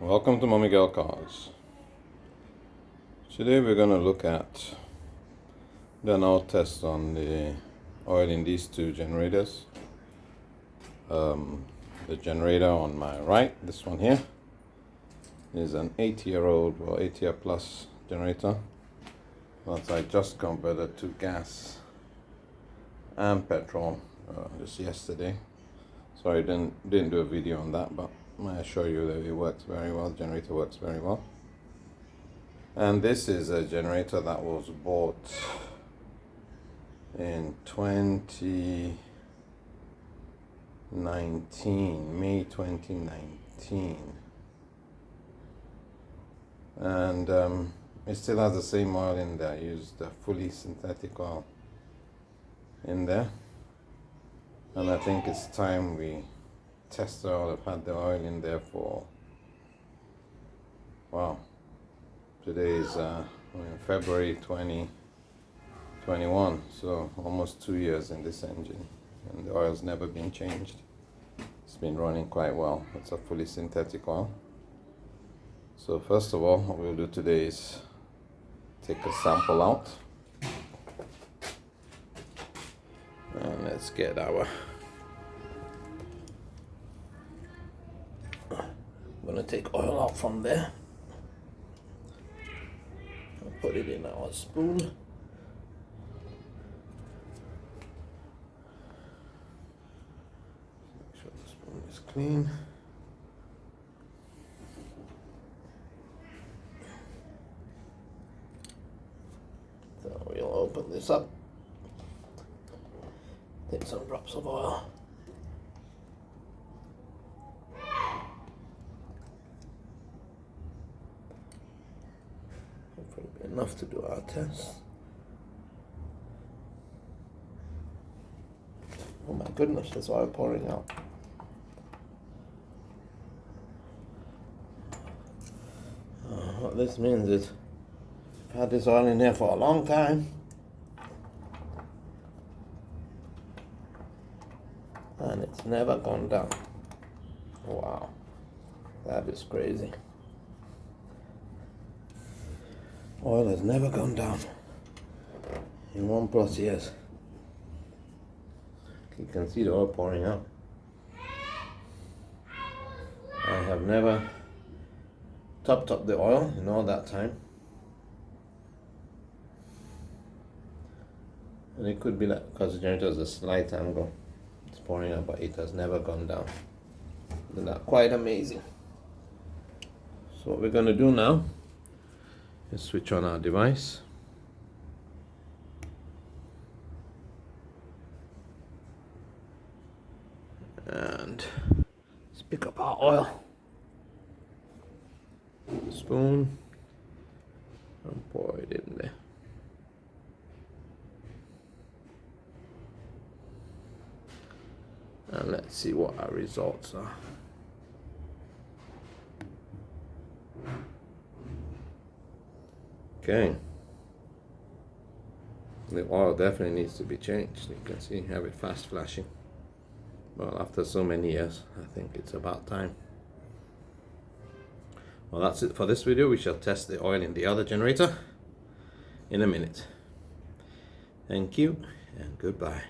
Welcome to Mobil Cars. Today we're going to look at the now test on the oil in these two generators. The generator on my right, this one here, is an 8-year-old or 8-year plus generator that I just converted to gas and petrol just yesterday. Sorry, didn't do a video on that, but I assure you that it works very well. The generator works very well. And this is a generator that was bought in 2019, May 2019. And it still has the same oil in there. I used the fully synthetic oil in there. And I think it's time we test the oil. I've had the oil in there for, wow, today is February 2021, so almost 2 years in this engine, and the oil's never been changed. It's been running quite well. It's a fully synthetic oil. So first of all, what we'll do today is take a sample out, and let's get our, I'm going to take oil out from there and put it in our spoon. Make sure the spoon is clean. So we'll open this up, take some drops of oil. Hopefully enough to do our test. Oh my goodness, there's oil pouring out. What this means is I've had this oil in there for a long time, and it's never gone down. Wow, that is crazy. Oil has never gone down in 1+ years. You can see the oil pouring out. I have never topped up the oil in all that time. And it could be that because the generator is a slight angle, it's pouring out, but it has never gone down. Isn't that quite amazing? So what we're going to do now is switch on our device. And let's pick up our oil. Spoon and pour it in there. And let's see what our results are. Okay. The oil definitely needs to be changed. You can see you have it fast flashing. Well, after so many years, I think it's about time. Well, that's it for this video. We shall test the oil in the other generator in a minute. Thank you and goodbye.